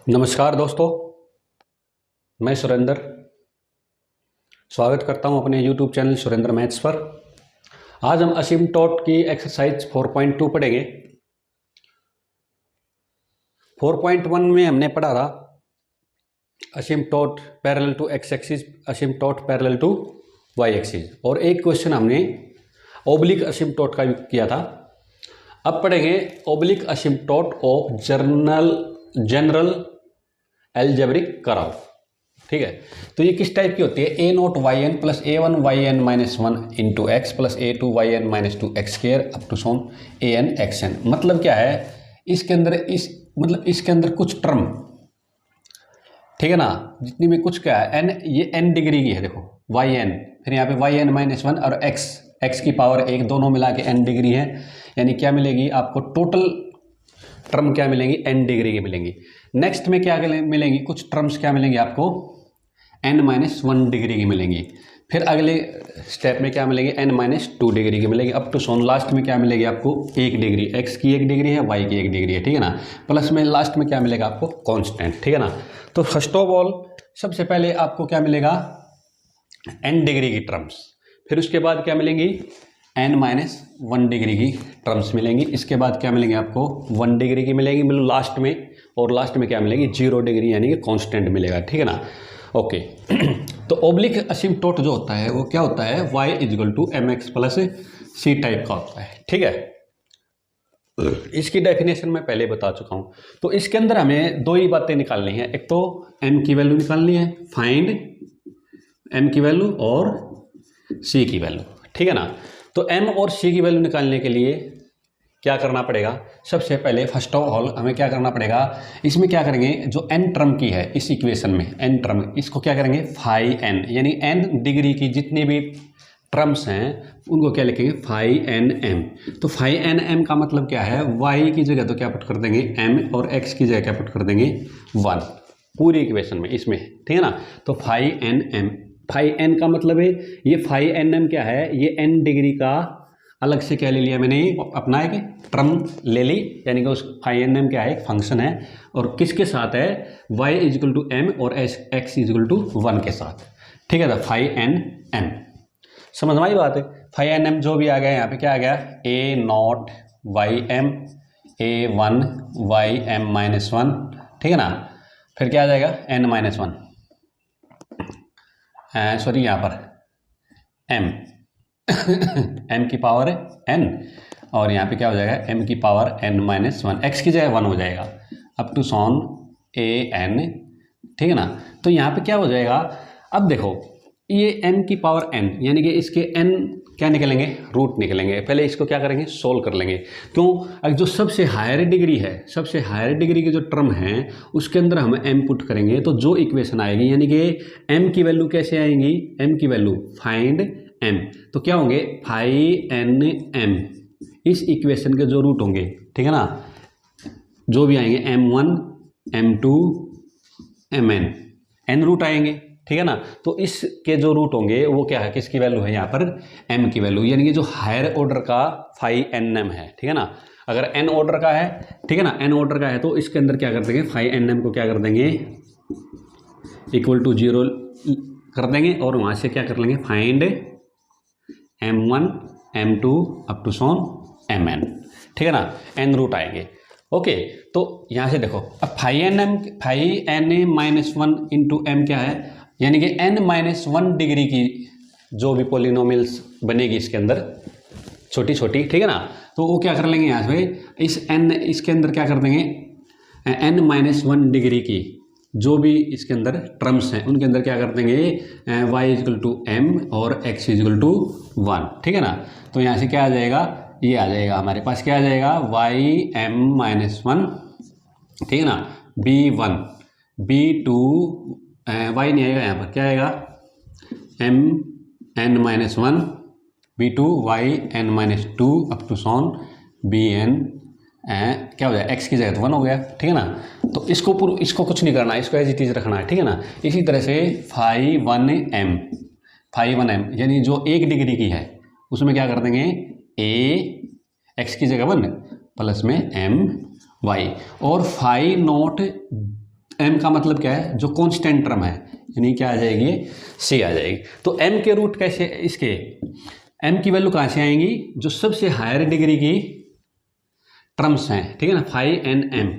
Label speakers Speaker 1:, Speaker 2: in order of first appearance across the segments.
Speaker 1: नमस्कार दोस्तों, मैं सुरेंद्र स्वागत करता हूं अपने YouTube चैनल सुरेंद्र मैथ्स पर। आज हम असिम्प्टोट की एक्सरसाइज 4.2 पढ़ेंगे। 4.1 में हमने पढ़ा था asymptote parallel to X axis, asymptote parallel to Y axis, और एक क्वेश्चन हमने ओब्लिक असिम्प्टोट का भी किया था। अब पढ़ेंगे oblique asymptote of general algebraic curve. ठीक है, तो ये किस टाइप की होती है? A not Y N plus A one Y N minus one into X plus A two Y N minus two X square up to so on A N X N. मतलब क्या है, इसके अंदर इसके अंदर कुछ टर्म, ठीक है ना, जितनी भी कुछ क्या है एन, ये एन डिग्री की है। देखो वाई एन, फिर यहाँ पे वाई एन माइनस वन और एक्स की पावर एक, दोनों मिला के एन डिग्री है। यानी क्या मिलेगी आपको? टोटल टर्म क्या मिलेंगी? एन डिग्री की मिलेंगी। नेक्स्ट में क्या मिलेंगी? कुछ टर्म्स क्या मिलेंगी आपको? एन माइनस वन डिग्री की मिलेंगी। फिर अगले स्टेप में क्या मिलेंगे? एन माइनस टू डिग्री की मिलेंगी अप टू सोन। लास्ट में क्या मिलेगी आपको? एक डिग्री, एक्स की एक डिग्री है, वाई की एक डिग्री है, ठीक है ना। प्लस में लास्ट में क्या मिलेगा आपको? कांस्टेंट, ठीक है ना। तो फर्स्ट ऑफ ऑल सबसे पहले आपको क्या मिलेगा? एन डिग्री की टर्म्स। फिर उसके बाद क्या मिलेंगी? एन माइनस वन डिग्री की टर्म्स मिलेंगी। इसके बाद क्या मिलेंगे आपको? वन डिग्री की मिलेंगी मतलब लास्ट में, और लास्ट में क्या मिलेगी? जीरो डिग्री, यानी कि कांस्टेंट मिलेगा, ठीक है ना। ओके तो ओब्लिक असिम्प्टोट जो होता है वो क्या होता है? y equal to M X plus C type का होता है, ठीक है। इसकी डेफिनेशन मैं पहले बता चुका हूँ। तो इसके अंदर हमें दो ही बातें निकालनी है। एक तो m की वैल्यू निकालनी है, फाइंड m की वैल्यू और c की वैल्यू, ठीक है ना। तो m और c की वैल्यू निकालने के लिए क्या करना पड़ेगा? सबसे पहले फर्स्ट ऑफ ऑल हमें क्या करना पड़ेगा? इसमें क्या करेंगे? जो n टर्म की है इस इक्वेशन में, n टर्म, इसको क्या करेंगे? फाई n, यानी n डिग्री की जितनी भी टर्म्स हैं उनको क्या लिखेंगे? Phi n m। तो फाई n m का मतलब क्या है? y की जगह तो क्या पुट कर देंगे? m, और x की जगह क्या पुट कर देंगे? 1 पूरी इक्वेशन में इसमें, ठीक है ना। तो phi n m, phi n का मतलब है ये फाई n m क्या है? ये n डिग्री का अलग से क्या ले लिया मैंने? अपना एक टर्म ले ली, यानी कि उस फाई एन एम क्या है? एक फंक्शन है, और किसके साथ है? y इजिकल टू एम और x इजिकल टू 1 के साथ, ठीक है ना। फाई एन एम समझ में आई बात है? फाई एन एम जो भी आ गया यहाँ पे क्या आ गया? A not Y M A one Y M minus one, ठीक है ना। फिर क्या आ जाएगा? एन माइनस वन, सॉरी यहाँ पर एम m की पावर n, और यहाँ पे क्या हो जाएगा? m की power n minus one, X की जगह 1 हो जाएगा अप टू सॉन a n, ठीक है ना। तो यहाँ पे क्या हो जाएगा? अब देखो ये m की पावर n, यानी कि इसके n क्या निकलेंगे? रूट निकलेंगे। पहले इसको क्या करेंगे? सोल्व कर लेंगे। क्यों? अगर जो सबसे हायर डिग्री है, सबसे हायर डिग्री की जो टर्म है उसके अंदर हम m पुट करेंगे तो जो इक्वेशन आएगी, यानी कि m की वैल्यू कैसे आएंगी? m की वैल्यू फाइंड m, तो क्या होंगे? फाई एन एम, इस इक्वेशन के जो रूट होंगे, ठीक है ना, जो भी आएंगे m1 m2 mn, n root आएंगे, ठीक है ना। तो इसके जो रूट होंगे वो क्या है? किसकी वैल्यू है यहाँ पर? m की वैल्यू, यानी कि जो हायर ऑर्डर का फाई एन एम है, ठीक है ना। अगर n ऑर्डर का है, ठीक है ना, n ऑर्डर का है तो इसके अंदर क्या कर देंगे? फाई एन एम को क्या कर देंगे? इक्वल टू 0 कर देंगे, और वहाँ से क्या कर लेंगे? Find m1 m2 up to सोन mn, ठीक है ना। n रूट आएंगे। ओके तो यहाँ से देखो अब phi N A minus one into M क्या है? यानी कि n माइनस वन डिग्री की जो भी पोलिनोमियल्स बनेगी इसके अंदर छोटी छोटी, ठीक है ना, तो वो क्या कर लेंगे यहाँ से? इस n, इसके अंदर क्या कर देंगे? n माइनस वन डिग्री की जो भी इसके अंदर टर्म्स हैं उनके अंदर क्या कर देंगे? y इजिकल टू एम और x इजिकल टू 1, ठीक है ना। तो यहाँ से क्या आ जाएगा? ये आ जाएगा हमारे पास, क्या आ जाएगा? y m माइनस वन, ठीक है ना, b1 b2 y नहीं आएगा यहाँ पर, क्या आएगा? m n minus one b2 y n minus two up to सॉन bn, क्या हो जाएगा? x की जगह तो 1 हो गया, ठीक है ना। तो इसको कुछ नहीं करना, इसको एज इट इज रखना है, ठीक है ना। इसी तरह से फाई वन एम यानी जो एक डिग्री की है उसमें क्या कर देंगे? a x की जगह 1 प्लस में m y, और फाई नॉट m का मतलब क्या है, जो कांस्टेंट टर्म है, यानी क्या आ जाएगी, c आ जाएगी। तो m के रूट कैसे, इसके m की वैल्यू कहाँ से आएंगी, जो सबसे हायर डिग्री की टर्म्स हैं, ठीक है ना, फाइव एन एम,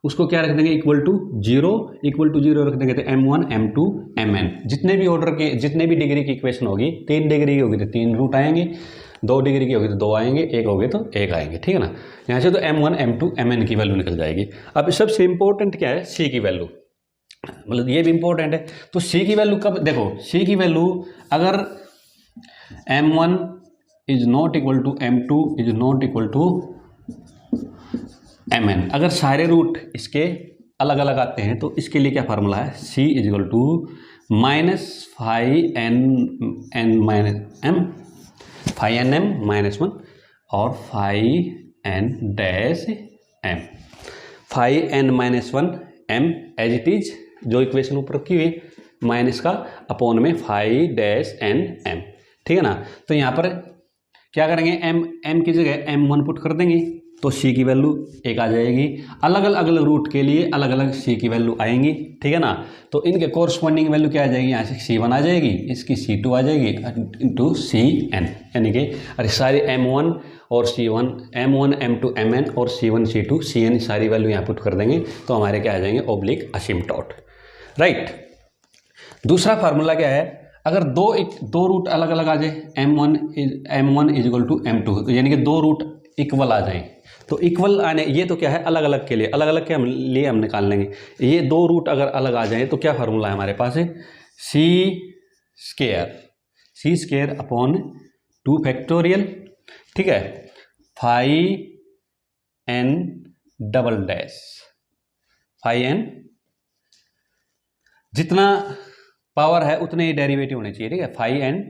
Speaker 1: उसको क्या रख देंगे, इक्वल टू जीरो रख देंगे, तो m1 m2 mn, जितने भी ऑर्डर के, जितने भी डिग्री की इक्वेशन होगी, 3 डिग्री की होगी तो 3 रूट आएंगे, 2 डिग्री की होगी तो 2 आएंगे, 1 होगी तो 1 आएंगे, ठीक है ना। यहाँ से तो m1 m2 mn की वैल्यू निकल जाएगी। अब सबसे इंपॉर्टेंट क्या है, c की वैल्यू, मतलब ये भी इंपॉर्टेंट है। तो c की वैल्यू कब, देखो c की वैल्यू अगर m1 is not equal to m2 is not equal to mn, अगर सारे रूट इसके अलग अलग आते हैं तो इसके लिए क्या फार्मूला है, c is equal to minus five N minus M, five N M minus 1 और five N dash M, five N minus 1 M as it is, जो इक्वेशन ऊपर रखी हुई माइनस का अपॉन में फाइव डैश एन एम, ठीक है ना। तो यहाँ पर क्या करेंगे, m की जगह m1 पुट कर देंगे तो c की वैल्यू 1 आ जाएगी। अलग अलग रूट के लिए अलग अलग c की वैल्यू आएंगी, ठीक है ना। तो इनके कोरस्पॉन्डिंग वैल्यू क्या आ जाएगी, यहाँ से c1 आ जाएगी, इसकी c2 आ जाएगी इंटू cn, यानी कि अरे सारी m1 और c1, m1 m2 mn और c1 c2 cn सारी वैल्यू यहाँ पुट कर देंगे तो हमारे क्या आ जाएंगे, ओब्लिक असिम्प्टोट, राइट। दूसरा फार्मूला क्या है, अगर दो रूट अलग अलग आ जाए, m1 is equal to m2, यानी कि दो रूट इक्वल आ जाए, तो इक्वल आने, ये तो क्या है अलग अलग के लिए, अलग अलग के लिए हम निकाल लेंगे। ये दो रूट अगर अलग आ जाए तो क्या फार्मूला है हमारे पास, है सी स्केयर अपॉन 2 फैक्टोरियल, ठीक है, five N double dash, five N, जितना पावर है उतने ही डेरिवेटिव होने चाहिए, ठीक है, five N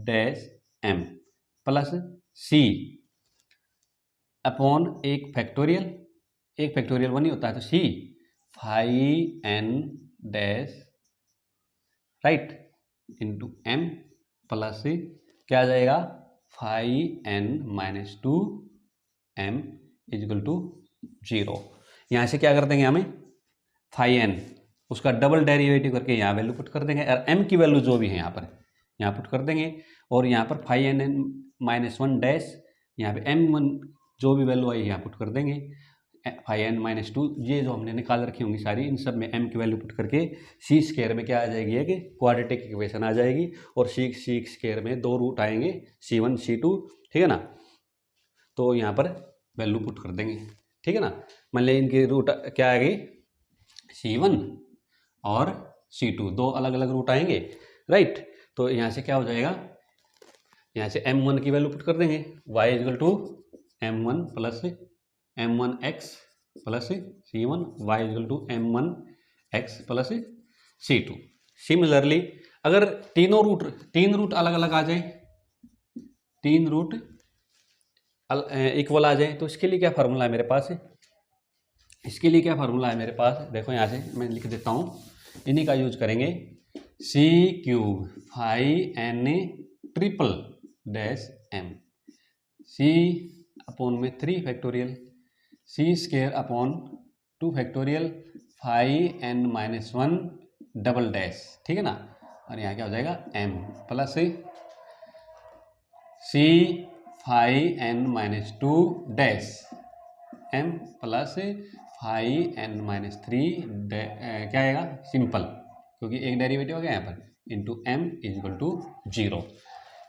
Speaker 1: dash M plus C upon एक फैक्टोरियल 1 ही होता है, तो C five N dash, right, into M plus क्या आ जाएगा, five N minus 2 M equal to 0। यहाँ से क्या कर देंगे, हमें फाइव एन उसका डबल डेरिवेटिव करके यहाँ वैल्यू पुट कर देंगे, और m की वैल्यू जो भी है यहाँ पर यहाँ पुट कर देंगे, और यहाँ पर फाइव एन माइनस 1 डैश, यहाँ पे m1 जो भी वैल्यू आई यहाँ पुट कर देंगे, फाइव एन माइनस 2, ये जो हमने निकाल रखी होंगी सारी, इन सब में m की वैल्यू पुट करके सी स्क्वायर में क्या आ जाएगी, कि क्वाड्रेटिक इक्वेशन आ जाएगी, और सी स्क्वायर में दो रूट आएंगे, c1 c2, ठीक है ना। तो यहाँ पर वैल्यू पुट कर देंगे, ठीक है ना। मान लिया इनके रूट क्या आएगी, c1 और c2, दो अलग अलग रूट आएंगे, राइट। तो यहाँ से क्या हो जाएगा, यहाँ से m1 की वैल्यू पुट कर देंगे, y equal to m1 plus m1x plus c1, y equal to m1x plus c2। Similarly अगर तीन रूट अलग अलग आ जाए, तीन रूट इक्वल आ जाए, तो इसके लिए क्या फार्मूला है मेरे पास, इसके लिए क्या फार्मूला है मेरे पास, देखो यहाँ से मैं लिख देता हूँ, इन्हीं का यूज करेंगे, C cube five N triple dash M, C upon में 3 factorial, C square upon 2 factorial, five N minus 1 double dash, ठीक है ना। और यहाँ क्या हो जाएगा, m plus C five N minus 2 dash m plus five N minus 3 क्या आएगा, सिंपल, क्योंकि एक डेरिवेटिव हो गया यहाँ पर, into m is equal to 0।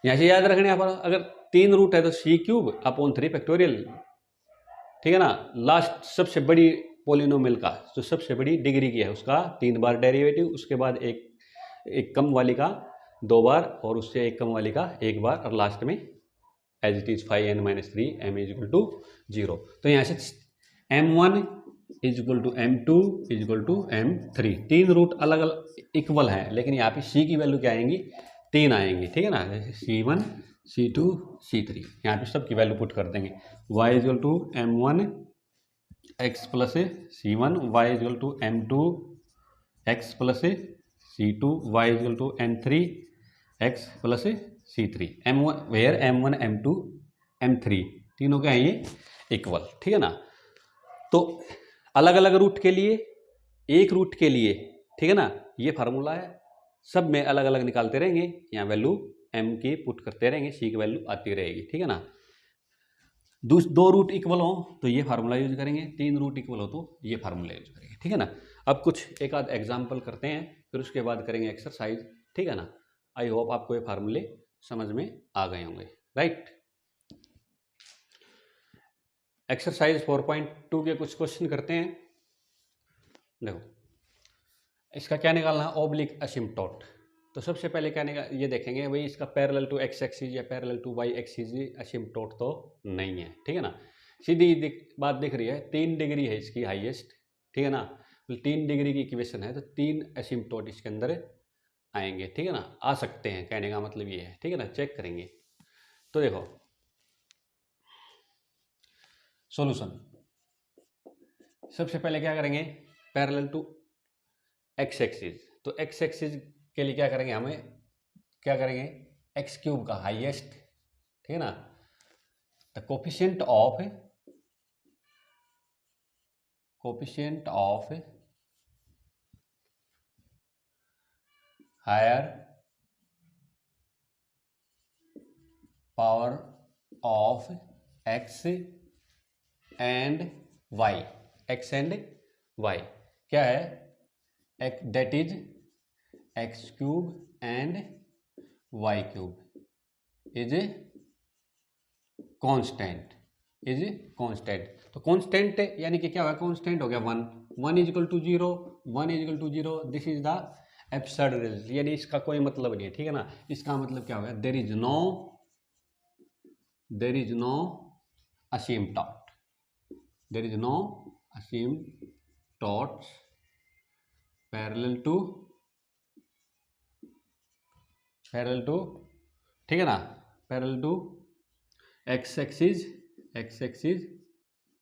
Speaker 1: यहाँ से याद रखने, यहाँ पर अगर तीन रूट है तो सी क्यूब अपॉन 3 फैक्टोरियल, ठीक है ना। लास्ट सबसे बड़ी पोलिनोमियल का जो सबसे बड़ी डिग्री की है उसका 3 बार डेरिवेटिव, उसके बाद एक कम वाली का 2 बार, और उससे एक कम वाली का 1 बार, और लास्ट में as it is five N minus 3 M is equal to 0। तो यहाँ से m1 is equal to m2 is equal to m3, तीन रूट अलग अलग इक्वल हैं, लेकिन यहाँ पे c की वैल्यू क्या आएंगी, 3 आएंगी, ठीक है ना, जैसे c1 c2 c3, यहाँ पे सब की वैल्यू पुट कर देंगे, y is equal to m1 x plus c1, y is equal to m2 x plus c2, y is equal to m3 x plus c3, m1 where m1 m2 m3 तीनों क्या है ये equal, ठीक है ना। तो अलग अलग रूट के लिए एक रूट के लिए, ठीक है ना, ये फार्मूला है, सब में अलग अलग निकालते रहेंगे, यहाँ वैल्यू m की पुट करते रहेंगे, c की वैल्यू आती रहेगी, ठीक है ना। दो रूट इक्वल हो तो ये फार्मूला यूज करेंगे, 3 रूट इक्वल हो तो ये फार्मूला यूज करेंगे, ठीक है ना। अब कुछ एक आध एग्जाम्पल करते हैं, फिर उसके बाद करेंगे एक्सरसाइज, ठीक है ना। आई होप आपको ये फार्मूले समझ में आ गए होंगे, राइट। एक्सरसाइज 4.2 के कुछ क्वेश्चन करते हैं। देखो इसका क्या निकालना है, ओब्लिक असिम्प्टोट। तो सबसे पहले क्या निकाल, ये देखेंगे भाई इसका पैरेलल टू एक्स एक्सिस या पैरेलल टू वाई एक्सिस असिम्प्टोट तो नहीं है, ठीक है ना। सीधी बात दिख रही है, 3 डिग्री है इसकी हाईएस्ट, ठीक है ना। 3 डिग्री की इक्वेशन है तो 3 असिम्प्टोट इसके अंदर आएंगे, ठीक है ना, आ सकते हैं, कहने का मतलब ये है, ठीक है ना। चेक करेंगे तो देखो सॉल्यूशन, सबसे पहले क्या करेंगे, पैरेलल टू एक्स एक्सिस, तो एक्स एक्सिस के लिए क्या करेंगे, हमें क्या करेंगे, एक्स क्यूब का हाईएस्ट, ठीक है ना, the coefficient of higher power of X and Y, X and Y क्या है, that is X cube and Y cube is constant, तो कांस्टेंट यानी कि क्या होगा, कांस्टेंट हो गया 1 is equal to 0, 1 is equal to 0, this is the absurd result, यानी इसका कोई मतलब नहीं है, ठीक है ना। इसका मतलब क्या होगा, there is no asymptote, there is no asymptote parallel to, ठीक है ना, parallel to X axis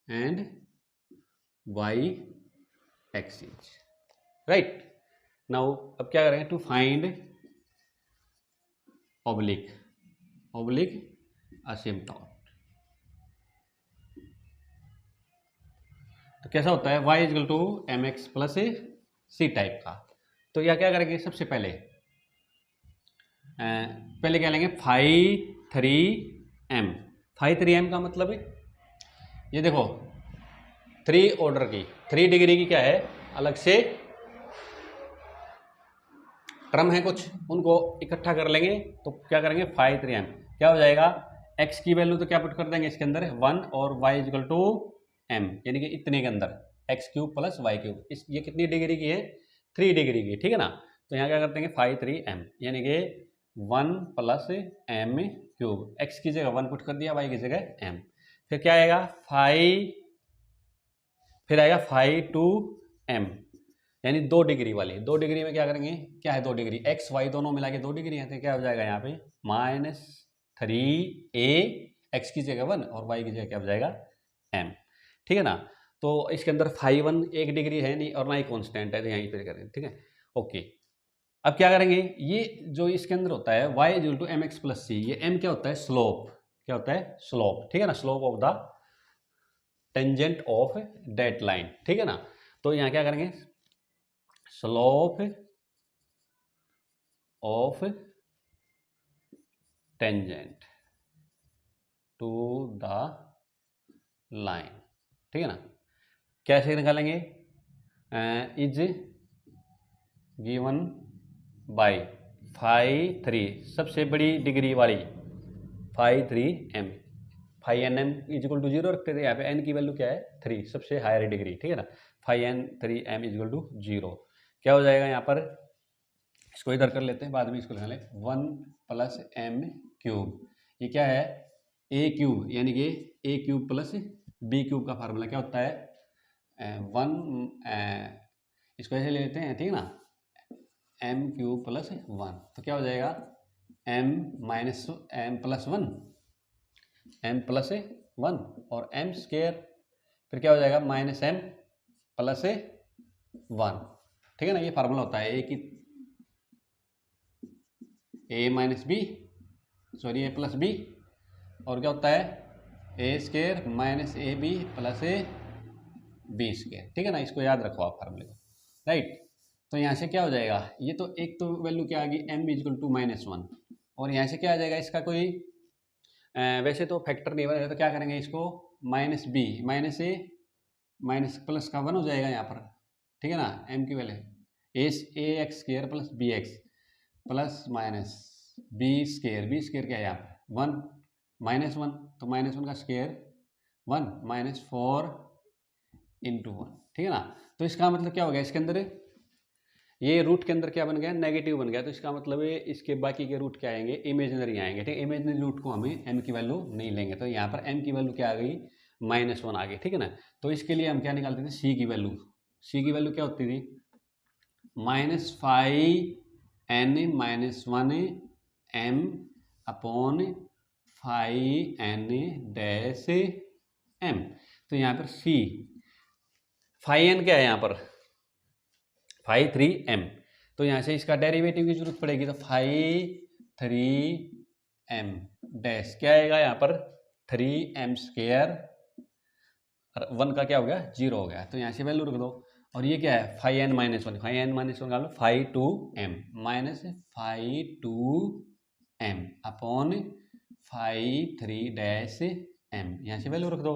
Speaker 1: and Y axis, right. Now अब क्या करेंगे, टू फाइंड ऑब्लिक असिम्प्टोट। तो कैसा होता है, y equal to M X plus C type का। तो यह क्या करेंगे, सबसे पहले क्या लेंगे, फाइव थ्री एम का मतलब है, ये देखो 3 ऑर्डर की 3 डिग्री की क्या है, अलग से टर्म है कुछ, उनको इकट्ठा कर लेंगे, तो क्या करेंगे 5 3 m क्या हो जाएगा, x की वैल्यू तो क्या पुट कर देंगे इसके अंदर 1 और y इक्वल टू m, यानी कि इतने के अंदर X cube plus Y cube, इस ये कितनी डिग्री की है, 3 डिग्री की, ठीक है ना। तो यहाँ क्या करते हैं 5 3 m, यानी कि 1 प्लस m क्यूब, x की जगह 1 पुट कर दिया, y की जगह m, फिर क्या आएगा 5, फिर आएगा 5 2 m, यानी 2 डिग्री वाली, 2 डिग्री में क्या करेंगे, क्या है 2 डिग्री, एक्स वाई दोनों मिला के 2 डिग्री है, तो क्या हो जाएगा यहाँ पे -3a, एक्स की जगह 1 और वाई की जगह क्या हो जाएगा m, ठीक है ना। तो इसके अंदर 5 1 1 डिग्री है नहीं और ना ही कॉन्स्टेंट है, तो यहीं पे करेंगे, ठीक है, ओके। अब क्या करेंगे, ये जो इसके अंदर होता है y equal to M X plus C, ये m क्या होता है, स्लोप, क्या होता है, स्लोप, ठीक है ना, slope of the tangent of that line, ठीक है ना। तो यहाँ क्या करेंगे, slope of tangent to the line, ठीक है ना। कैसे निकालेंगे, इज गिवन बाय 5 3, सबसे बड़ी डिग्री वाली 5 3 m, 5 n m equal to 0 रखते थे, यहाँ पे n की वैल्यू क्या है 3, सबसे हायर डिग्री, ठीक है ना। 5 n 3 m इजिकल टू 0, क्या हो जाएगा यहाँ पर, इसको इधर कर लेते हैं, बाद में इसको लिखा लें, 1 प्लस m क्यूब, ये क्या है a क्यूब, यानी कि a cube plus b cube का फार्मूला क्या होता है 1, इसको ऐसे ले लेते हैं, ठीक है ना, m क्यूब प्लस 1, तो क्या हो जाएगा m minus m plus 1, m plus 1 और m स्क्वायर, फिर क्या हो जाएगा माइनस m प्लस 1, ठीक है ना। ये फार्मूला होता है a minus B, sorry a plus B, और क्या होता है a square minus A B plus B square, ठीक है ना। इसको याद रखो आप फार्मूले को, राइट। तो यहाँ से क्या हो जाएगा, ये तो एक तो वैल्यू क्या आ गई m इजकल टू -1, और यहाँ से क्या आ जाएगा इसका कोई वैसे तो फैक्टर नहीं बनेगा, तो क्या करेंगे इसको -b -a माइनस प्लस का 1 हो जाएगा यहाँ पर, ठीक है ना, m की value ax square plus bx plus minus b square क्या है यहाँ पर 1 -1, तो -1 का स्क्र 1 -4 इंटू 1, ठीक है ना। तो इसका मतलब क्या हो गया, इसके अंदर ये रूट के अंदर क्या बन गया, नेगेटिव बन गया, तो इसका मतलब है इसके बाकी के रूट क्या आएंगे, इमेजिनरी आएंगे, ठीक है। इमेजिनरी रूट को हमें m की वैल्यू नहीं लेंगे, तो यहाँ पर m की वैल्यू क्या आ गई, -1 आ गई, ठीक है ना। तो इसके लिए हम क्या निकालते थे, c की वैल्यू, c की वैल्यू क्या होती थी, -5n-1 m अपॉन 5n-m। तो यहाँ पर c 5n क्या है यहाँ पर 3m, तो यहाँ से इसका डेरिवेटिव की जरूरत पड़ेगी, तो 3m डैश क्या आएगा यहाँ पर 3m स्क्वायर, 1 का क्या हो गया 0 हो गया, तो यहाँ से वैल्यू रख दो। और ये क्या है 5n-1, 5n-1 का 5-2m minus 5-2m upon 5-3-m, यहाँ से वैल्यू रख दो।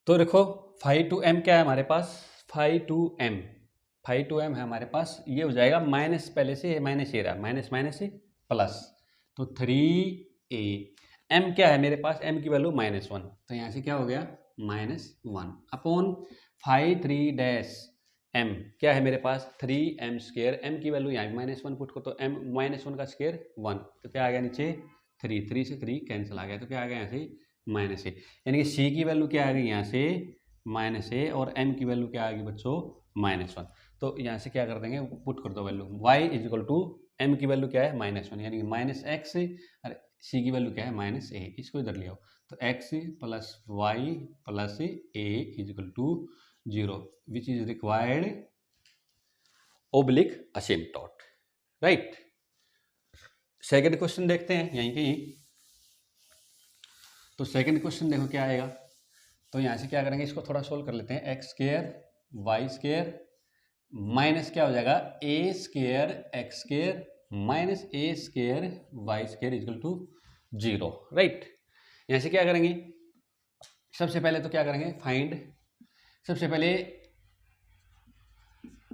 Speaker 1: तो देखो 5-2m क्या है हमारे पास, 5-2m है हमारे पास, ये हो जाएगा माइनस, पहले से माइनस ये रहा, माइनस माइनस से प्लस, तो 3a, m क्या है मेरे पास, m की वैल्यू -1, तो यहाँ से क्या हो गया -1 अपॉन 5-3-m क्या है मेरे पास 3m स्क्वायर, m की वैल्यू यहाँ -1 पुट को, तो m -1 का स्क्वायर 1, तो क्या आ गया नीचे 3 से 3 कैंसिल आ गया, तो क्या आ गया यहाँ से -a, यानी कि c की वैल्यू क्या आ गई यहाँ से -a, और m की वैल्यू क्या आ गई बच्चों -1। तो यहाँ से क्या कर देंगे, पुट कर दो value, y equal to m की वैल्यू क्या है -1, यानी कि -x, और c की वैल्यू क्या है -a, इसको इधर ले आओ, तो x plus y plus a equal to 0, which is required oblique asymptote, right. Second question देखते हैं यहीं कहीं, तो सेकेंड क्वेश्चन देखो क्या आएगा, तो यहाँ से क्या करेंगे, इसको थोड़ा सोल्व कर लेते हैं, X square Y square minus क्या हो जाएगा A square X square minus A square Y square equal to 0, right. यहाँ से क्या करेंगे, सबसे पहले तो क्या करेंगे फाइंड, सबसे पहले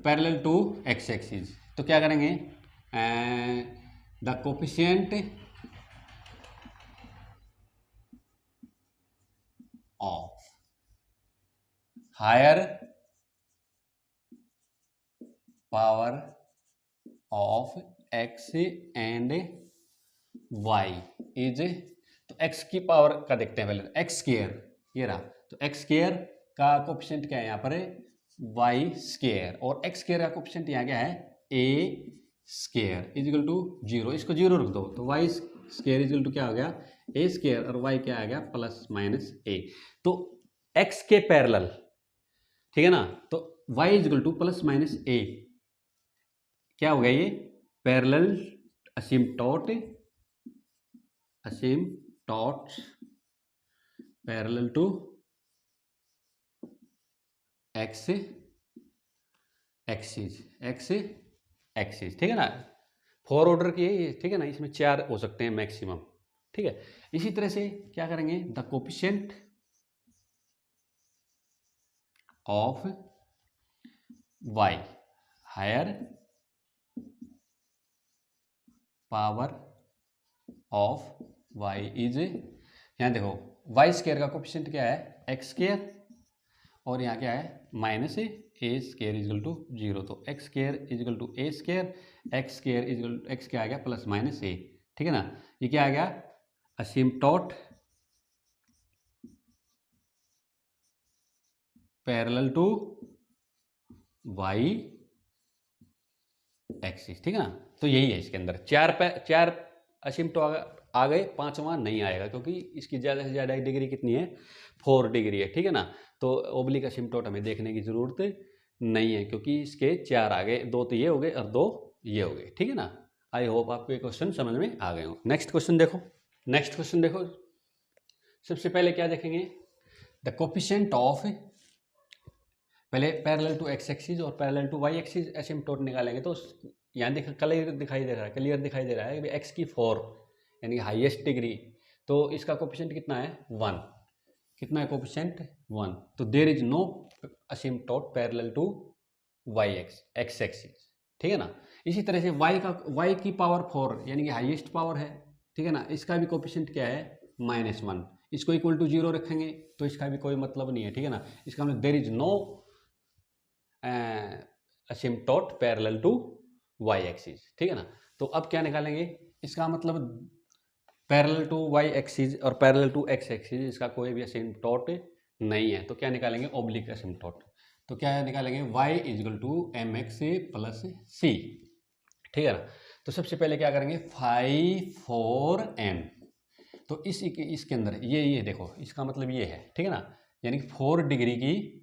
Speaker 1: पैरेलल टू एक्स एक्सिस, तो क्या करेंगे the coefficient of higher power of X and Y is, तो एक्स की पावर का देखते हैं पहले, एक्स स्क्वायर ये रहा, तो एक्स स्क्वायर का कोफिशिएंट क्या है यहाँ पर वाई स्क्वायर, और एक्स स्क्वायर का कोफिशिएंट यहाँ क्या है ए स्क्वायर इजिकल टू 0, इसको 0 रख दो, तो वाई स्क्वायर इजिकल टू क्या हो गया ए स्क्वायर, और वाई क्या आ गया प्लस माइनस ए, तो एक्स के पैरेलल, ठीक है ना, तो Y equal to plus minus A क्या हो गया ये parallel asymptote parallel to X axis, ठीक है ना, 4 ऑर्डर की है ये, ठीक है ना, इसमें 4 हो सकते हैं मैक्सिमम, ठीक है। इसी तरह से क्या करेंगे the coefficient of Y higher power of Y is, यहाँ देखो वाई स्क्वायर का कोफिशिएंट क्या है एक्स स्क्वायर, और यहाँ क्या है minus A square equal to 0, तो X square equal to A square, X square equal to X क्या आ गया प्लस माइनस ए, ठीक है ना, ये क्या आ गया असिम्प्टोट पैरेलल टू वाई एक्सिस, ठीक है ना। तो यही है इसके अंदर चार असिम्प्टोट आ गए, 5वां नहीं आएगा क्योंकि इसकी ज़्यादा से ज़्यादा डिग्री कितनी है 4 डिग्री है, ठीक है ना। तो ओब्लिक असिम्प्टोट हमें देखने की ज़रूरत नहीं है क्योंकि इसके 4 आ गए, 2 तो ये हो गए और 2 ये हो गए, ठीक है ना। आई होप आपको ये क्वेश्चन समझ में आ गए हो। नेक्स्ट क्वेश्चन देखो, सबसे पहले क्या देखेंगे द कोफिशिएंट ऑफ पहले पैरेलल टू एक्स एक्सिस और पैरेलल टू वाई एक्सिस एसिम्पटोट निकालेंगे। तो यहाँ क्लियर दिखाई दे रहा है कि एक्स की 4 यानी हाईएस्ट डिग्री, तो इसका कोफिशिएंट कितना है 1। कितना है कोफिशिएंट 1। तो there is no asymptote parallel to Y X axis, ठीक है ना। इसी तरह से y की पावर 4 यानी कि हाईएस्ट पावर है, ठीक है ना, इसका भी कोफिशिएंट क्या है -1। इसको इक्वल टू 0 रखेंगे तो इसका भी कोई मतलब नहीं है, ठीक है ना। इसका मतलब there is no asymptote parallel to Y axis, ठीक है ना। तो अब क्या निकालेंगे, इसका मतलब पैरेलल टू वाई एक्सिस और पैरेलल टू एक्स एक्सिस इसका कोई भी असिम्पटोट नहीं है। तो क्या निकालेंगे ओब्लिक असिम्पटोट। तो क्या निकालेंगे y equal to M X plus C, ठीक है ना। तो सबसे पहले क्या करेंगे 5 4 m। तो इसके अंदर ये देखो, इसका मतलब ये है, ठीक है ना, यानी कि 4 डिग्री की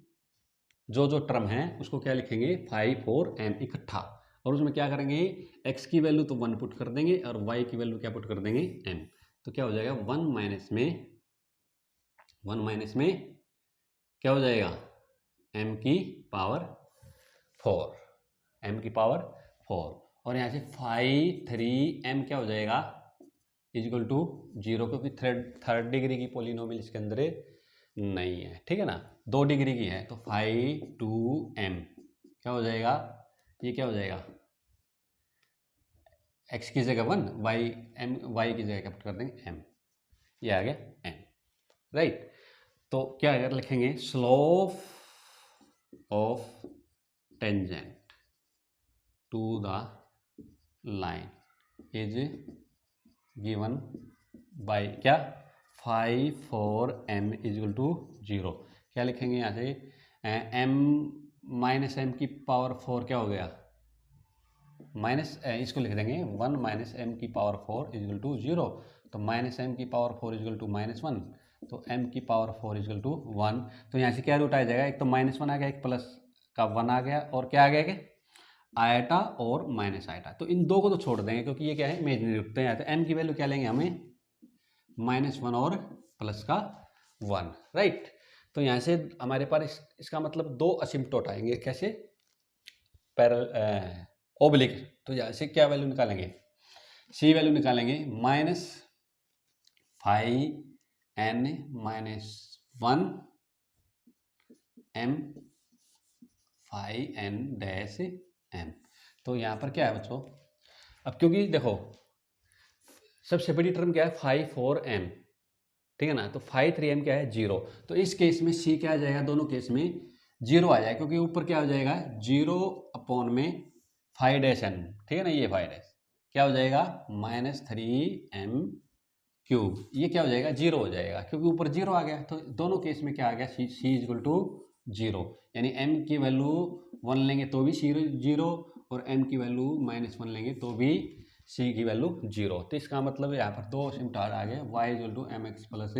Speaker 1: जो टर्म है उसको क्या लिखेंगे 5 4 m इकट्ठा, और उसमें क्या करेंगे x की वैल्यू तो 1 पुट कर देंगे और y की वैल्यू क्या पुट कर देंगे m। तो क्या हो जाएगा 1 माइनस में क्या हो जाएगा m की पावर 4 और यहाँ से 5 3 m क्या हो जाएगा इक्वल टू 0, क्योंकि थर्ड डिग्री की पॉलिनोमियल इसके अंदर नहीं है, ठीक है ना। 2 डिग्री की है तो 5 2 m क्या हो जाएगा, ये क्या हो जाएगा x की जगह 1 y की जगह क्या पुट कर देंगे m, ये आ गया m, राइट। तो क्या अगर लिखेंगे slope of tangent to the line is given by क्या 5 4 m इक्वल टू 0। क्या लिखेंगे यहाँ से m माइनस एम की पावर 4 क्या हो गया इसको लिख देंगे 1 माइनस एम की पावर 4 इक्वल टू 0। तो माइनस एम की पावर 4 इक्वल टू -1, तो m की पावर 4 इक्वल टू 1। तो यहाँ से क्या रूट आ जाएगा, एक तो -1 आ गया, एक प्लस का 1 आ गया, और क्या आ गया कि आयटा और माइनस आयटा। तो इन दो को तो छोड़ देंगे क्योंकि ये क्या है इमेजिनरी रूट। तो यहाँ पे m की वैल्यू क्या लेंगे हमें -1 और प्लस का 1, राइट। तो यहाँ से हमारे पास इसका मतलब 2 असिम्पटोट आएंगे, कैसे पैरेलल ओब्लिक। तो यहाँ से क्या वैल्यू निकालेंगे, c वैल्यू निकालेंगे -5n -1 m 5n dash m। तो यहाँ पर क्या है बच्चों, अब क्योंकि देखो सबसे बड़ी टर्म क्या है 5 4 m, ठीक है ना। तो 5 3 m क्या है 0। तो इस केस में c क्या आ जाएगा, दोनों केस में 0 आ जाएगा, क्योंकि ऊपर क्या हो जाएगा 0 अपॉन में 5 डैश n, ठीक है ना। ये 5 डैश क्या हो जाएगा -3m क्यूब, ये क्या हो जाएगा 0 हो जाएगा, क्योंकि ऊपर 0 आ गया। तो दोनों केस में क्या आ गया c इक्वल टू 0, यानी m की वैल्यू 1 लेंगे तो भी 0 और m की वैल्यू -1 लेंगे तो भी c की वैल्यू 0। तो इसका मतलब यहाँ पर 2 असिम्पटोट आ गए y equal to M X plus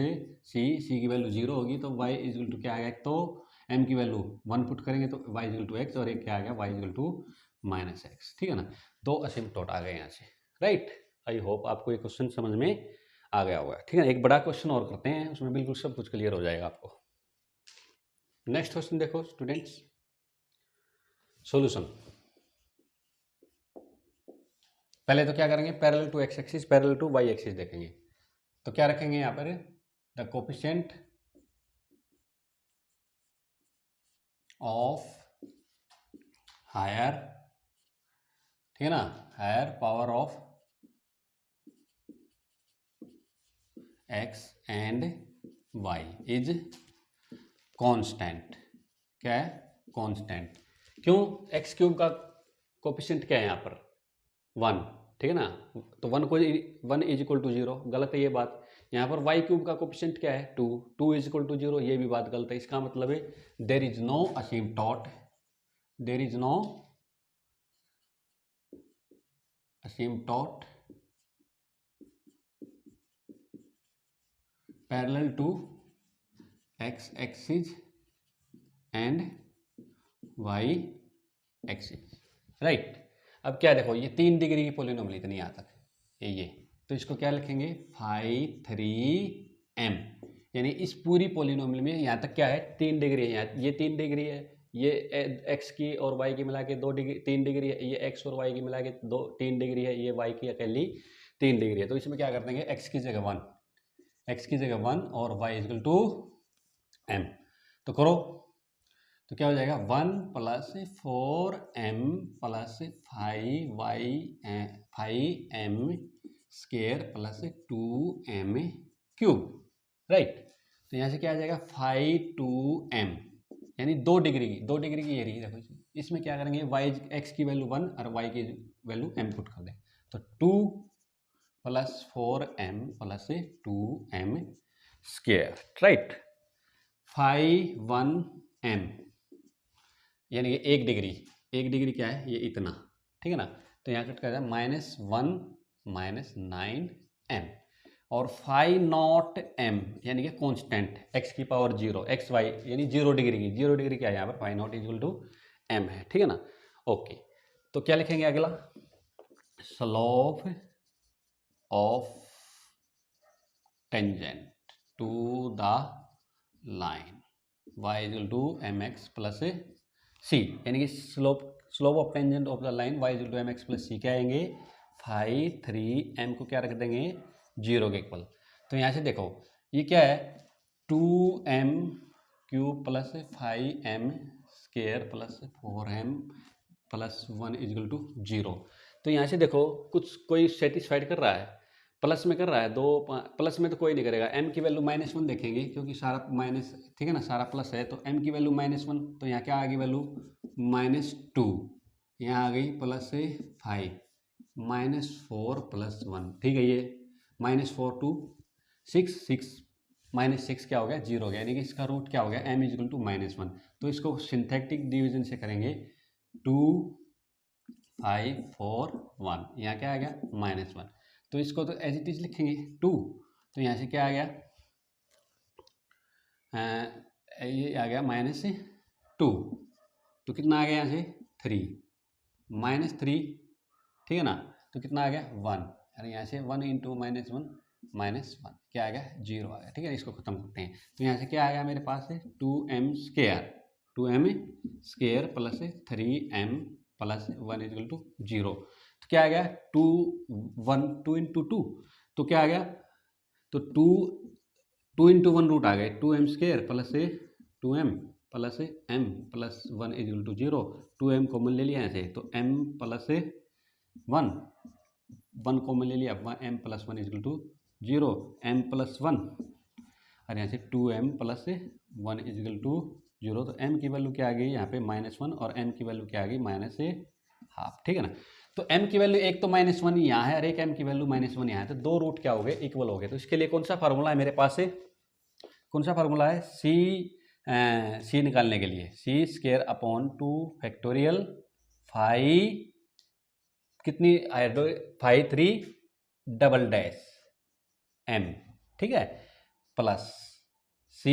Speaker 1: c की वैल्यू 0 होगी तो y इक्वल टू क्या आ गया, तो m की वैल्यू 1 पुट करेंगे तो y इक्वल टू x, और एक क्या आ गया y इक्वल टू -x, ठीक है ना। 2 असिम्पटोट आ गए यहाँ से, राइट। आई होप आपको ये क्वेश्चन समझ में आ गया होगा, ठीक है ना। एक बड़ा क्वेश्चन और करते हैं, उसमें बिल्कुल सब कुछ क्लियर हो जाएगा आपको। नेक्स्ट क्वेश्चन देखो स्टूडेंट्स, सॉल्यूशन। पहले तो क्या करेंगे parallel to X axis parallel to Y axis देखेंगे। तो क्या रखेंगे यहाँ पर द कोफिशिएंट ऑफ हायर, ठीक है ना, higher power of x and y is constant. क्या है कांस्टेंट, क्यों x क्यूब का कोफिशिएंट क्या है यहाँ पर 1, ठीक है ना। तो 1 इज इक्वल टू 0, गलत है ये बात। यहाँ पर y क्यूब का कोफिशिएंट क्या है 2 इज इक्वल टू 0, ये भी बात गलत है। इसका मतलब है there is no asymptote parallel to x axis and y axis, right. अब क्या देखो ये 3 डिग्री की पॉलिनोमियल इतनी यहाँ तक ये, तो इसको क्या लिखेंगे 5 3m, यानी इस पूरी पॉलिनोमियल में यहाँ तक क्या है 3 डिग्री है, यहाँ ये 3 डिग्री है, ये एक्स की और वाई की मिला के 3 डिग्री है, ये एक्स और वाई की मिला के 3 डिग्री है, ये वाई की अकेली 3 डिग्री है। तो इसमें क्या कर देंगे, एक्स की जगह 1, एक्स की जगह 1 और वाई इजकल टू एम। तो करो, तो क्या हो जाएगा 1 plus 4m plus 5m square plus 2m cube, right. तो यहाँ से क्या आ जाएगा 5 2m, यानी 2 डिग्री की ये रही। देखो इसमें क्या करेंगे, वाई एक्स की वैल्यू 1 और वाई की वैल्यू m पुट कर दें। तो 2 plus 4m plus 2m square, right. 5 1m यानी कि 1 डिग्री क्या है, ये इतना, ठीक है ना। तो यहाँ कट कर जाए -1 -9m और 5 0m यानी कि कांस्टेंट x की पावर 0 एक्स वाई यानी 0 डिग्री क्या है यहाँ पर 5 0 इक्वल टू m है, ठीक है ना। ओके, तो क्या लिखेंगे अगला, slope of tangent to the line y equal to mx plus c, यानी कि slope of tangent of the line y equal to mx plus c क्या आएंगे 5 3m को क्या रख देंगे 0 के इक्वल। तो यहाँ से देखो ये क्या है 2m cube plus 5m square plus 4m plus 1 equal to 0। तो यहाँ से देखो कुछ कोई सेटिस्फाइड कर रहा है, प्लस में कर रहा है, 2 प्लस में तो कोई नहीं करेगा। m की वैल्यू -1 देखेंगे क्योंकि सारा माइनस, ठीक है ना, सारा प्लस है। तो m की वैल्यू -1, तो यहाँ क्या आ गई वैल्यू -2, यहाँ आ गई प्लस 5 -4 प्लस 1, ठीक है। ये -4 2 6 6 -6 क्या हो गया 0 हो गया, यानी कि इसका रूट क्या हो गया m इक्वल टू -1। तो इसको सिंथेटिक डिवीजन से करेंगे 2 5 4 1, यहाँ क्या आ गया -1। तो इसको तो एज इट इज लिखेंगे 2, तो यहाँ से क्या आ गया ये आ गया -2, तो कितना आ गया यहाँ से 3 -3, ठीक है ना। तो कितना आ गया 1, यानी यहाँ से 1 इंटू -1 क्या आ गया 0 आ गया, ठीक है। इसको खत्म करते हैं। तो यहाँ से क्या आ गया मेरे पास है 2m square plus 3m plus 1 equal to 0। तो क्या आ गया 2 इंटू 2, तो क्या आ गया, तो 2 इंटू 1 रूट आ गए 2m square plus 2m plus m plus 1 equal to 0। 2m common ले लिया यहाँ से, तो m प्लस 1 कॉमन ले लिया, m plus 1 equal to 0, m plus 1 और यहाँ से 2m प्लस 1 इक्वल टू 0। तो m की वैल्यू क्या आ गई यहाँ पे -1 और m की वैल्यू क्या आ गई -1/2, ठीक है ना। तो m की वैल्यू एक तो -1 यहाँ है और एक m की वैल्यू -1 यहाँ है, तो 2 रूट क्या हो गए इक्वल हो गए। तो इसके लिए कौन सा फार्मूला है मेरे पास से, कौन सा फार्मूला है c निकालने के लिए c स्क्वायर अपॉन 2 फैक्टोरियल 5 कितनी 5 3 डबल डैश m, ठीक है, plus c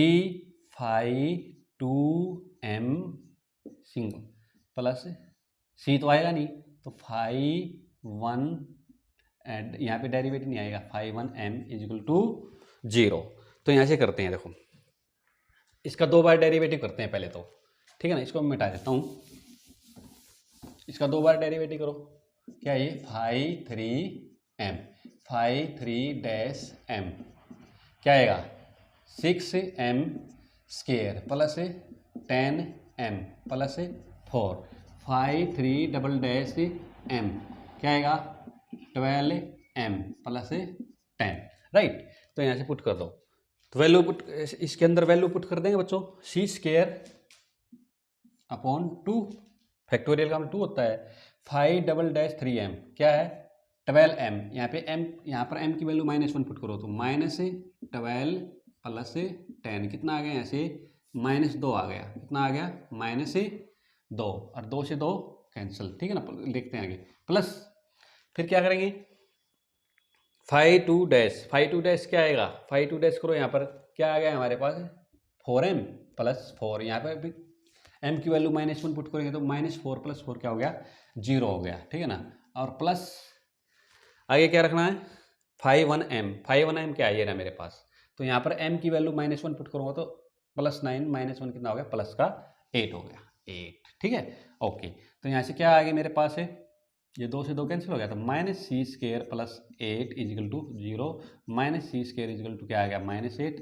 Speaker 1: 5 2m single plus c तो आएगा नहीं, तो 5 1 एंड यहाँ पे डेरिवेटिव नहीं आएगा 5 1m इक्वल टू 0। तो यहाँ से करते हैं, देखो इसका 2 बार डेरिवेटिव करते हैं पहले तो, ठीक है ना। इसको मैं मिटा देता हूँ, इसका 2 बार डेरिवेटिव करो, क्या ये 5 3 डैश m क्या आएगा 6m square plus 10m plus 4 5 3 double dash m क्या आएगा 12m प्लस 10, राइट। तो यहाँ से पुट कर दो, तो वैल्यू पुट, इसके अंदर वैल्यू पुट कर देंगे बच्चों, c स्केयर अपॉन 2 फैक्टोरियल का 2 होता है 5 डबल डैश 3m क्या है 12m, यहाँ पे m, यहाँ पर m की वैल्यू -1 पुट करो, तो -12 प्लस 10 कितना आ गया यहाँ से -2 आ गया, कितना आ गया -2 और 2 से 2 कैंसिल, ठीक है ना। देखते हैं आगे, प्लस फिर क्या करेंगे 5 2 डैश क्या आएगा 5 2 डैश करो, यहाँ पर क्या आ गया हमारे पास 4m प्लस 4, यहाँ पर भी m की वैल्यू -1 पुट करेंगे तो -4 प्लस 4 क्या हो गया 0 हो गया, ठीक है ना। और प्लस आगे क्या रखना है 5 1m क्या है ये ना मेरे पास, तो यहाँ पर m की वैल्यू -1 पुट करूँगा तो +9 -1 कितना हो गया प्लस का 8 हो गया, 8, ठीक है। ओके, तो यहाँ से क्या आ गया मेरे पास है, ये 2 से 2 कैंसिल हो गया, तो minus C square plus 8 equal to 0, minus C square equal to क्या आ गया -8,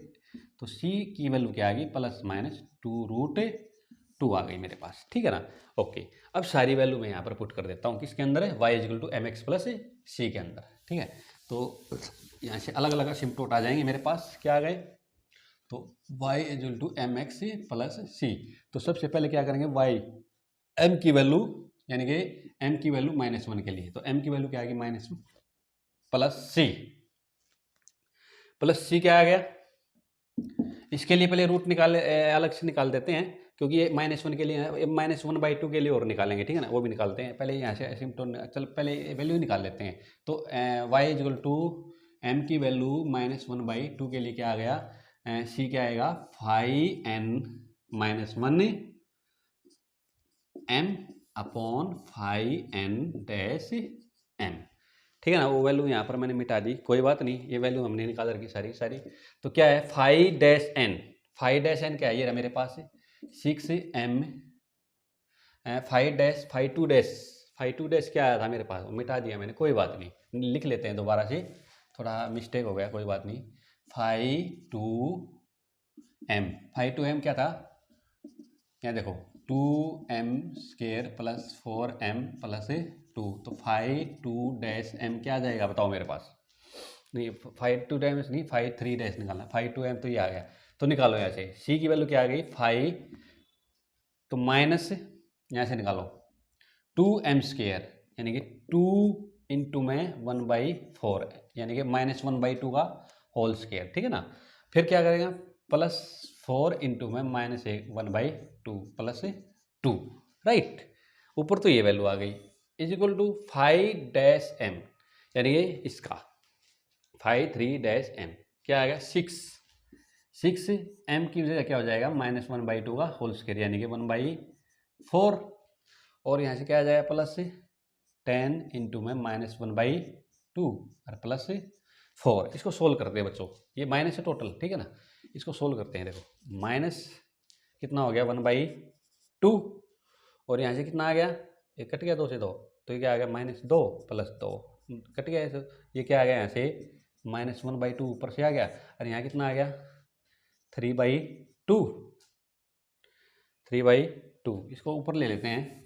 Speaker 1: तो सी की वैल्यू क्या आ गई +-2√2 आ गई मेरे पास, ठीक है ना। ओके, अब सारी वैल्यू मैं यहाँ पर पुट कर देता हूँ, किसके अंदर है, y equal to M X plus C के अंदर, ठीक है। तो यहाँ से अलग अलग असिम्प्टोट आ जाएंगे मेरे पास, क्या आ गए, तो y equal to M X plus C. तो सबसे पहले क्या करेंगे, y m की वैल्यू यानी कि m की वैल्यू -1 के लिए, तो m की वैल्यू क्या आएगी -1 प्लस सी क्या आ गया, इसके लिए पहले रूट निकाल अलग से निकाल देते हैं, क्योंकि ये -1 के लिए -1/2 के लिए और निकालेंगे, ठीक है ना, वो भी निकालते हैं। पहले यहाँ से एसिम्प्टोट, चल पहले वैल्यू निकाल लेते हैं। तो y इक्वल टू m की वैल्यू -1/2 के लिए क्या आ गया, c क्या आएगा 5n-1 m अपॉन 5n-m, ठीक है ना। वो वैल्यू यहाँ पर मैंने मिटा दी, कोई बात नहीं, ये वैल्यू हमने निकाल रखी सारी। तो क्या है 5-n क्या है, ये रहा मेरे पास 6m 5-2 क्या आया था मेरे पास, मिटा दिया मैंने, कोई बात नहीं, लिख लेते हैं दोबारा से, थोड़ा मिस्टेक हो गया, कोई बात नहीं। 5-2m क्या था, यहाँ देखो 2m square plus 4m plus 2, तो 5-2-m क्या आ जाएगा बताओ मेरे पास, नहीं 5-2 नहीं 5-3 निकालना, 5-2m तो ये आ गया, तो निकालो यहाँ से, c की वैल्यू क्या आ गई 5, तो माइनस यहाँ से निकालो 2m स्केयर यानी कि 2 इंटू में 1/4 यानी कि -1/2 का होल स्केयर, ठीक है ना। फिर क्या करेगा +4 इंटू में -1/2 प्लस 2, राइट। ऊपर तो ये वैल्यू आ गई इज इक्वल टू 5-m यानी कि इसका 5-3-m क्या आ गया 6m की वजह क्या हो जाएगा -1/2 का होल स्केयर यानी कि 1/4, और यहाँ से क्या आ जाएगा +10 इंटू में -1/2 और +4। इसको सोल्व करते हैं बच्चों, ये माइनस है टोटल, ठीक है ना। इसको सोल्व करते हैं, देखो माइनस कितना हो गया 1/2, और यहाँ से कितना आ गया, ये कट गया 2 से 2, तो ये क्या आ गया -2 + 2 कट गया, तो ये क्या आ गया यहाँ से -1/2 ऊपर से आ गया, और यहाँ कितना आ गया 3/2, इसको ऊपर ले लेते हैं,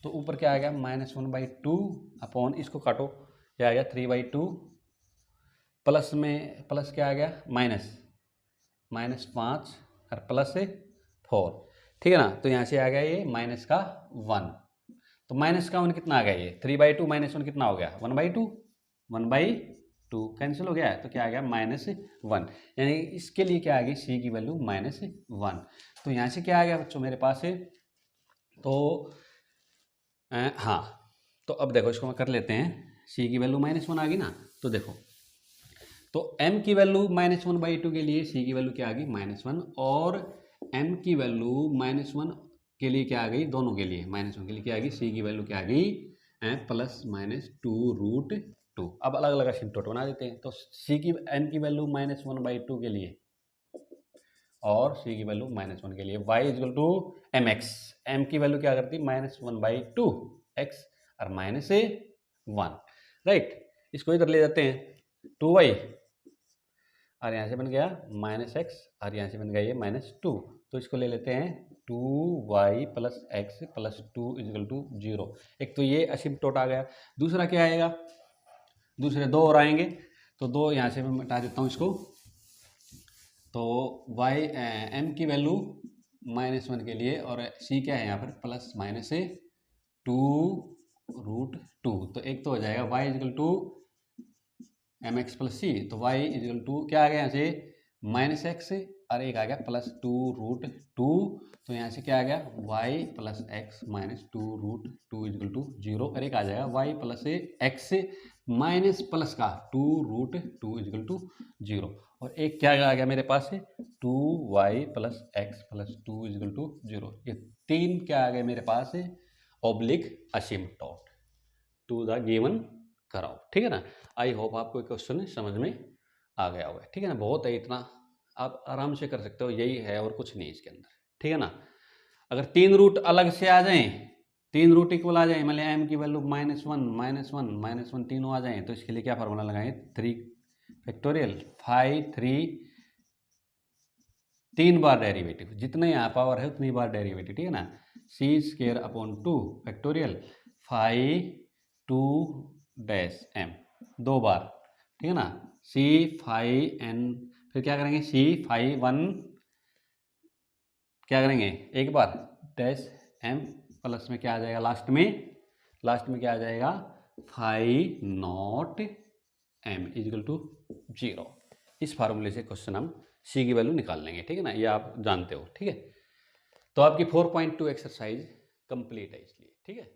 Speaker 1: तो ऊपर क्या आ गया -1/2 अपॉन इसको काटो, क्या आ गया 3/2, प्लस में प्लस क्या आ गया -5 और +4, ठीक है ना। तो यहाँ से आ गया ये -1, तो -1 कितना आ गया, ये 3/2 -1 कितना हो गया 1/2 कैंसिल हो गया है, तो क्या आ गया -1, यानी इसके लिए क्या आ गई सी की वैल्यू -1। तो यहाँ से क्या आ गया बच्चों मेरे पास है, तो हाँ, तो अब देखो इसको मैं कर लेते हैं, सी की वैल्यू -1 आ गई ना, तो देखो तो m की वैल्यू -1/2 के लिए सी की वैल्यू क्या आ गई -1, और m की वैल्यू -1 के लिए क्या आ गई, दोनों के लिए -1 के लिए क्या आ गई, सी की वैल्यू क्या आ गई +-2√2। अब अलग अलग असिम्प्टोट बना देते हैं, तो सी की m की वैल्यू -1/2 के लिए और सी की वैल्यू -1 के लिए y equal to M x, m की वैल्यू क्या करती है -1/2 x और -1, राइट। इसको इधर ले जाते हैं 2y, और यहाँ से बन गया -x, और यहाँ से बन गया ये -2, तो इसको ले लेते हैं 2y + x + 2 = 0। एक तो ये असिम्प्टोट आ गया, दूसरा क्या आएगा, दूसरे 2 और आएंगे, तो 2 यहाँ से मैं मिटा देता हूँ इसको, तो m की वैल्यू -1 के लिए, और c क्या है यहाँ पर +-2√2, तो एक तो हो जाएगा y = mx + c, तो y = क्या आ गया यहाँ से -x, और एक आ गया +2√2, तो यहाँ से क्या आ गया y + x - 2√2 = 0, और एक आ जाएगा y + x माइनस प्लस का 2√2 = 0, और एक क्या आ गया मेरे पास 2y + x + 2 = 0। ये 3 क्या आ गए मेरे पास oblique asymptote to the given curve, ठीक है ना। आई होप आपको क्वेश्चन समझ में आ गया होगा, ठीक है ना। बहुत है, इतना आप आराम से कर सकते हो, यही है और कुछ नहीं इसके अंदर, ठीक है ना। अगर 3 रूट अलग से आ जाएं, 3 रूट इक्वल आ जाए, मान लिया m की वैल्यू -1 तीनों आ जाएं, तो इसके लिए क्या फार्मूला लगाएं, 3 फैक्टोरियल 5 3 3 बार डेरिवेटिव, जितने यहाँ पावर है उतनी बार डेरिवेटिव, ठीक है ना। c²/2 फैक्टोरियल 5 2 डैश m 2 बार, ठीक है ना। c5n, फिर क्या करेंगे, c5 1 क्या करेंगे एक बार डैश m प्लस में क्या आ जाएगा लास्ट में क्या आ जाएगा 5 नॉट m इजिकल टू 0। इस फार्मूले से क्वेश्चन हम c की वैल्यू निकाल लेंगे, ठीक है ना, ये आप जानते हो, ठीक है। तो आपकी 4.2 एक्सरसाइज कंप्लीट है इसलिए, ठीक है।